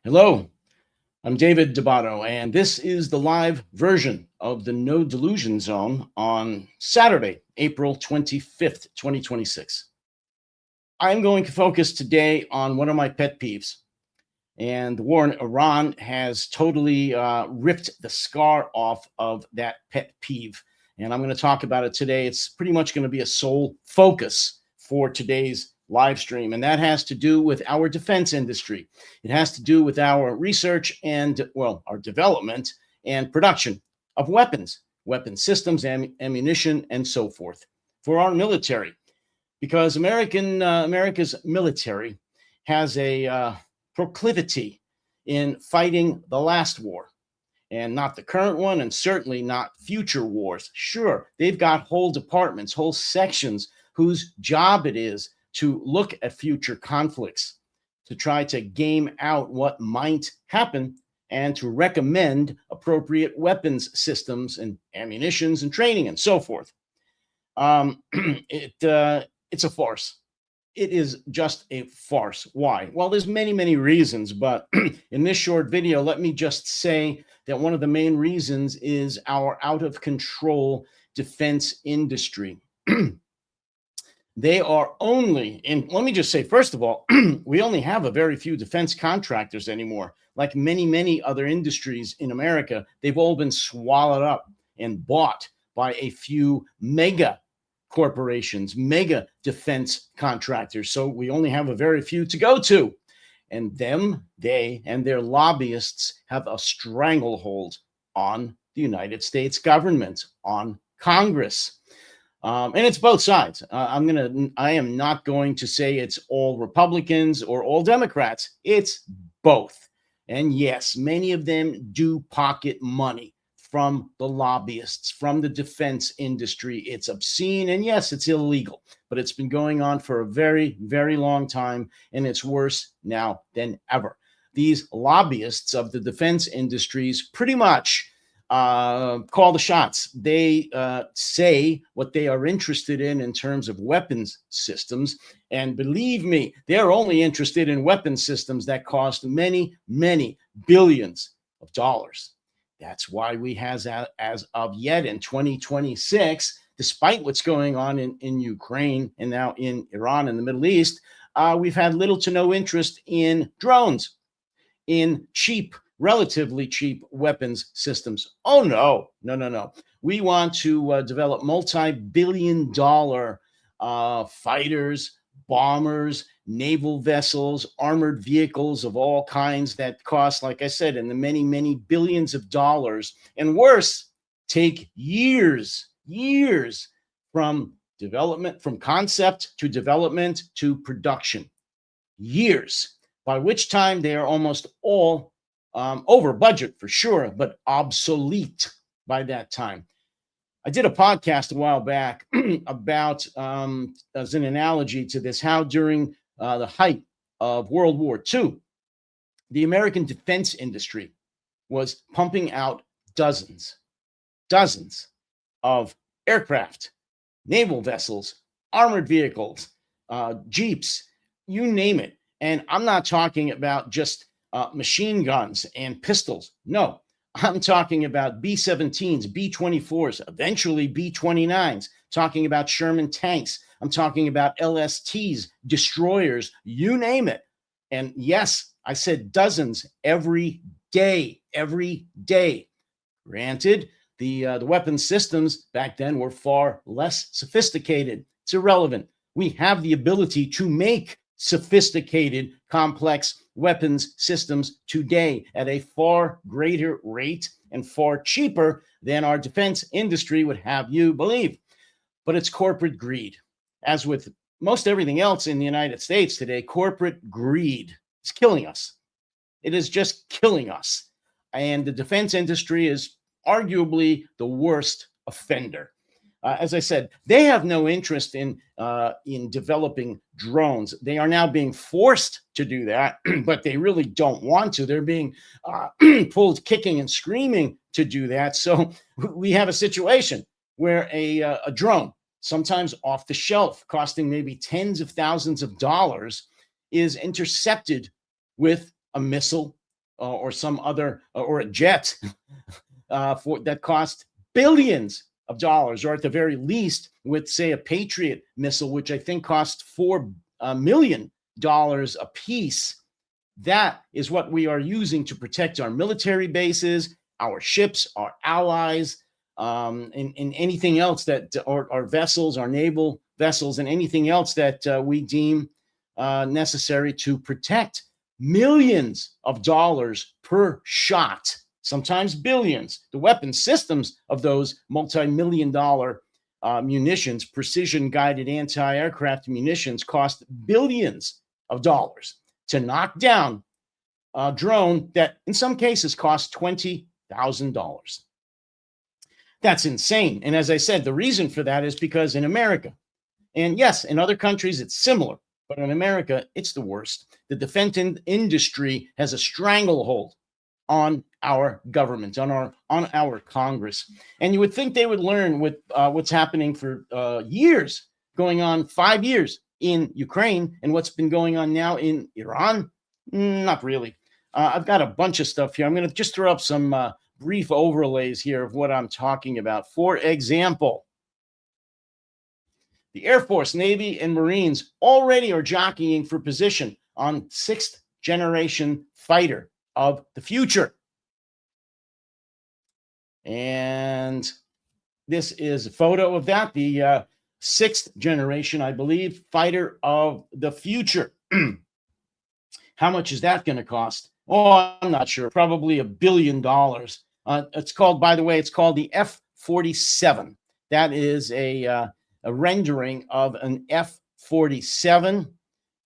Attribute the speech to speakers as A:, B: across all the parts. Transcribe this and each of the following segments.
A: Hello, I'm David Debato, and this is the live version of the No Delusion Zone on Saturday, April 25th, 2026. I'm going to focus today on one of my pet peeves, and the war in Iran has totally ripped the scar off of that pet peeve. And I'm going to talk about it today. It's pretty much going to be a sole focus for today's live stream, and that has to do with our defense industry. It has to do with our research and, well, our development and production of weapons, weapon systems, ammunition, and so forth for our military. Because America's military has a proclivity in fighting the last war and not the current one, and certainly not future wars. Sure, they've got whole departments, whole sections whose job it is to look at future conflicts, to try to game out what might happen, and to recommend appropriate weapons systems and ammunitions and training and so forth. It's a farce. It is just a farce. Why? Well, there's many reasons, but in this short video, let me just say that one of the main reasons is our out of control defense industry. They are only in, let me just say, first of all, we only have a very few defense contractors anymore. Like many other industries in America, they've all been swallowed up and bought by a few mega corporations, mega defense contractors. So we only have a very few to go to. And they and their lobbyists have a stranglehold on the United States government, on Congress. And it's both sides. I am not going to say it's all Republicans or all Democrats. It's both. And yes, many of them do pocket money from the lobbyists, from the defense industry. It's obscene, and yes, it's illegal, but it's been going on for a very long time, and it's worse now than ever. These lobbyists of the defense industries pretty much call the shots. They say what they are interested in terms of weapons systems. And believe me, they're only interested in weapons systems that cost many billions of dollars. That's why we has, as of yet in 2026, despite what's going on in Ukraine and now in Iran and the Middle East, we've had little to no interest in drones, in relatively cheap weapons systems. Oh, no. We want to develop multi-billion-dollar fighters, bombers, naval vessels, armored vehicles of all kinds that cost, like I said, in the many billions of dollars. And worse, take years from development, from concept to development to production. Years, by which time they are almost all over budget for sure, but obsolete by that time. I did a podcast a while back about, as an analogy to this, how during the height of World War II, the American defense industry was pumping out dozens of aircraft, naval vessels, armored vehicles, jeeps, you name it. And I'm not talking about just machine guns and pistols. No, I'm talking about B-17s, B-24s, eventually B-29s, talking about Sherman tanks. I'm talking about LSTs, destroyers, you name it. And yes, I said dozens every day. Granted, the weapon systems back then were far less sophisticated. It's irrelevant. We have the ability to make sophisticated, complex weapons systems today at a far greater rate and far cheaper than our defense industry would have you believe. But it's corporate greed. As with most everything else in the United States today, corporate greed is killing us. It is just killing us. And the defense industry is arguably the worst offender. As I said, they have no interest in developing drones. They are now being forced to do that, but they really don't want to. They're being pulled kicking and screaming to do that. So we have a situation where a drone, sometimes off the shelf, costing maybe tens of thousands of dollars, is intercepted with a missile or some other, or a jet for that cost billions of dollars, or at the very least, with say a Patriot missile, which I think cost $4 million a piece. That is what we are using to protect our military bases, our ships, our allies, and anything else that, or our vessels, our naval vessels, and anything else that we deem necessary to protect. Millions of dollars per shot, sometimes billions. The weapon systems of those multi-million-dollar munitions, precision-guided anti-aircraft munitions, cost billions of dollars to knock down a drone that in some cases costs $20,000. That's insane. And as I said, the reason for that is because in America, and yes, in other countries it's similar, but in America it's the worst. The defense industry has a stranglehold on our government, on our Congress. And you would think they would learn with what's happening for years, going on 5 years in Ukraine, and what's been going on now in Iran. Not really. I've got a bunch of stuff here. I'm going to just throw up some brief overlays here of what I'm talking about. For example, the Air Force, Navy, and Marines already are jockeying for position on sixth generation fighter of the future. And this is a photo of that, the sixth generation, I believe, fighter of the future. How much is that going to cost? Oh, I'm not sure. Probably $1 billion. It's called, by the way, it's called the F-47. That is a rendering of an F-47.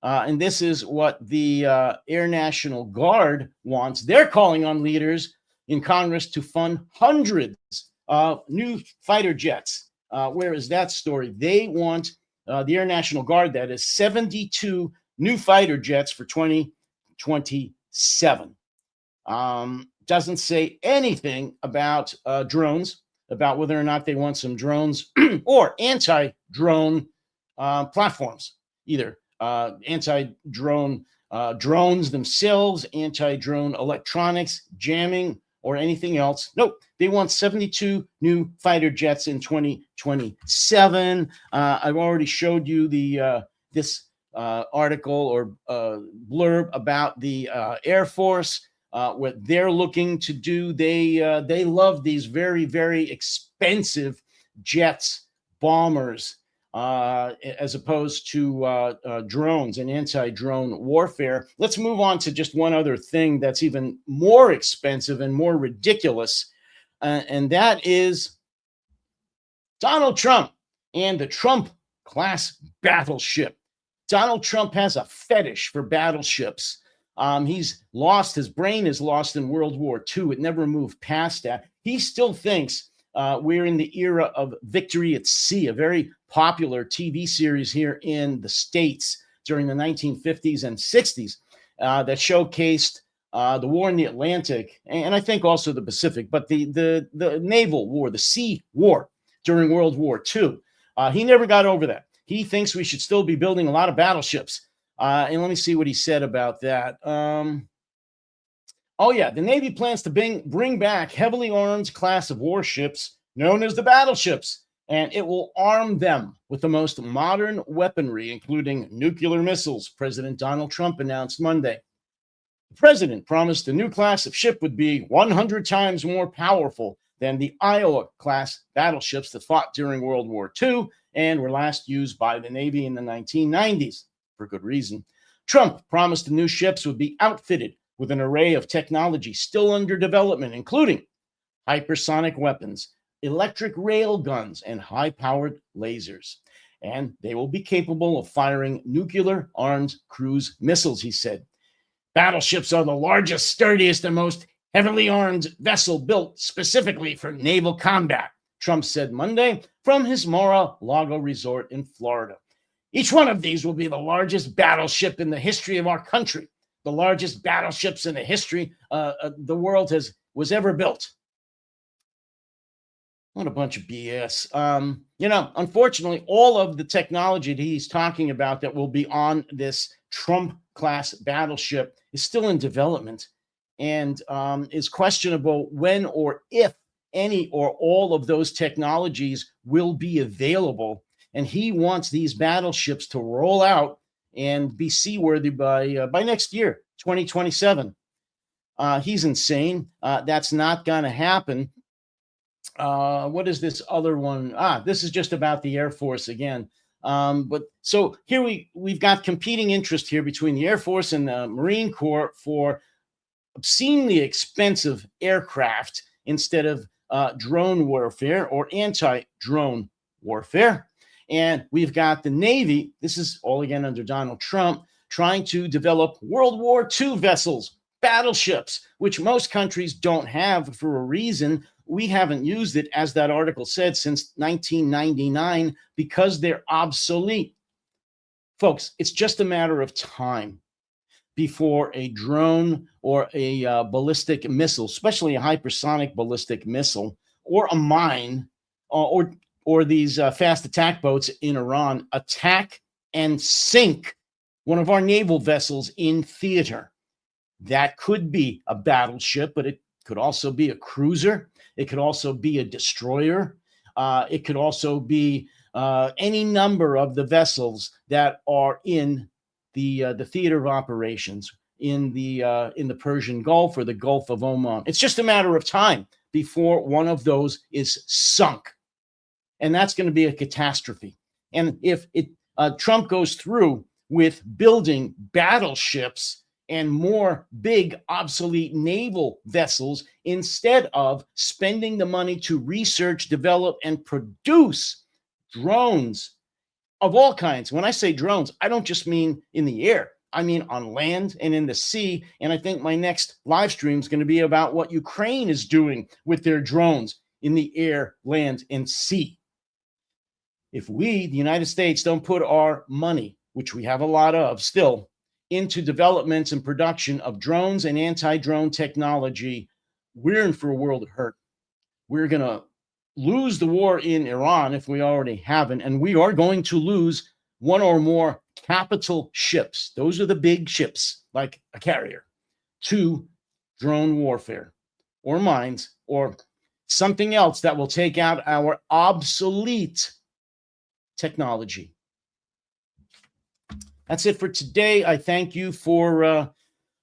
A: And this is what the Air National Guard wants. They're calling on leaders in Congress to fund hundreds of new fighter jets. Where is that story? They want the Air National Guard, that is 72 new fighter jets for 2027. Doesn't say anything about drones, about whether or not they want some drones or anti-drone platforms, either anti-drone drones themselves, anti-drone electronics, jamming, or anything else. Nope, they want 72 new fighter jets in 2027. I've already showed you the this article or blurb about the Air Force, what they're looking to do. They love these very, very expensive jets, bombers, as opposed to drones and anti-drone warfare. Let's move on to just one other thing that's even more expensive and more ridiculous, and that is Donald Trump and the Trump-class battleship. Donald Trump has a fetish for battleships. He's lost, his brain is lost in World War II. It never moved past that. He still thinks we're in the era of Victory at Sea, a very popular TV series here in the States during the 1950s and 60s that showcased the war in the Atlantic, and I think also the Pacific, but the naval war, the sea war during World War II. He never got over that. He thinks we should still be building a lot of battleships. And let me see what he said about that. Oh, yeah, the Navy plans to bring back heavily armed class of warships known as the battleships, and it will arm them with the most modern weaponry, including nuclear missiles, President Donald Trump announced Monday. The president promised the new class of ship would be 100 times more powerful than the Iowa-class battleships that fought during World War II and were last used by the Navy in the 1990s, for good reason. Trump promised the new ships would be outfitted with an array of technology still under development, including hypersonic weapons, electric rail guns, and high-powered lasers. And they will be capable of firing nuclear-armed cruise missiles, he said. Battleships are the largest, sturdiest, and most heavily armed vessel built specifically for naval combat, Trump said Monday from his Mar-a-Lago resort in Florida. Each one of these will be the largest battleship in the history of our country, the largest battleships in the history the world was ever built. What a bunch of BS. Unfortunately, all of the technology that he's talking about that will be on this Trump-class battleship is still in development. and is questionable when or if any or all of those technologies will be available. And he wants these battleships to roll out and be seaworthy by next year, 2027. He's insane. That's not going to happen. What is this other one? This is just about the Air Force again. But so here we've got competing interest here between the Air Force and the Marine Corps for obscenely expensive aircraft instead of drone warfare or anti-drone warfare. And we've got the Navy. This is all again under Donald Trump, trying to develop World War II vessels, battleships, which most countries don't have for a reason. We haven't used it, as that article said, since 1999 because they're obsolete. Folks, it's just a matter of time before a drone or a ballistic missile, especially a hypersonic ballistic missile, or a mine, or these fast attack boats in Iran attack and sink one of our naval vessels in theater. That could be a battleship, but it could also be a cruiser. It could also be a destroyer. It could also be any number of the vessels that are in the theater of operations in the Persian Gulf or the Gulf of Oman. It's just a matter of time before one of those is sunk, and that's going to be a catastrophe. And if Trump goes through with building battleships and more big obsolete naval vessels instead of spending the money to research, develop, and produce drones of all kinds. When I say drones, I don't just mean in the air. I mean on land and in the sea. And I think my next live stream is going to be about what Ukraine is doing with their drones in the air, land, and sea. If we, the United States, don't put our money, which we have a lot of still, into developments and production of drones and anti-drone technology, we're in for a world of hurt. We're going to lose the war in Iran if we already haven't, and we are going to lose one or more capital ships. Those are the big ships, like a carrier, to drone warfare or mines or something else that will take out our obsolete technology. That's it for today. I thank you for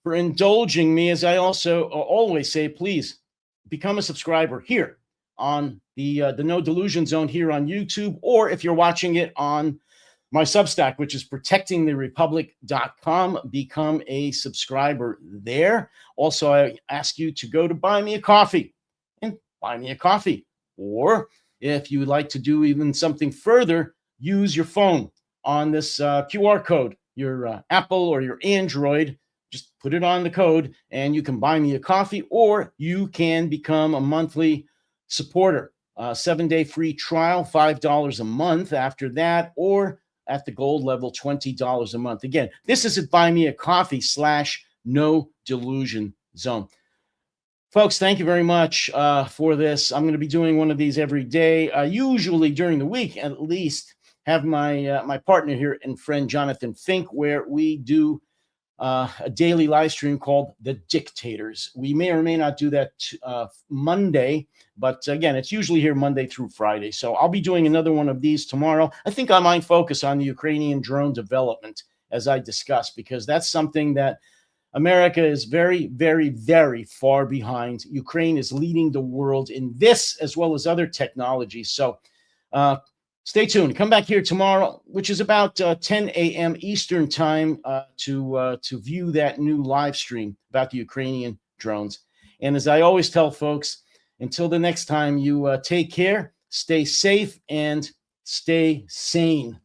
A: indulging me. As I also always say, please become a subscriber here on the No Delusion Zone here on YouTube, or if you're watching it on my Substack, which is protectingtherepublic.com, become a subscriber there. Also, I ask you to go to Buy Me a Coffee and buy me a coffee. Or if you would like to do even something further, use your phone on this QR code, your Apple or your Android. Just put it on the code and you can buy me a coffee, or you can become a monthly supporter. 7-day free trial, $5 a month after that, or at the gold level, $20 a month. Again, this is at buymeacoffee/No Delusion Zone. Folks, thank you very much for this. I'm going to be doing one of these every day, usually during the week at least. Have my partner here and friend Jonathan Fink, where we do a daily live stream called The Dictators. We may or may not do that Monday, but again, it's usually here Monday through Friday. So I'll be doing another one of these tomorrow. I think I might focus on the Ukrainian drone development, as I discussed, because that's something that America is very, very, very far behind. Ukraine is leading the world in this as well as other technologies. So stay tuned. Come back here tomorrow, which is about 10 a.m. Eastern time, to view that new live stream about the Ukrainian drones. And as I always tell folks, until the next time, you take care, stay safe, and stay sane.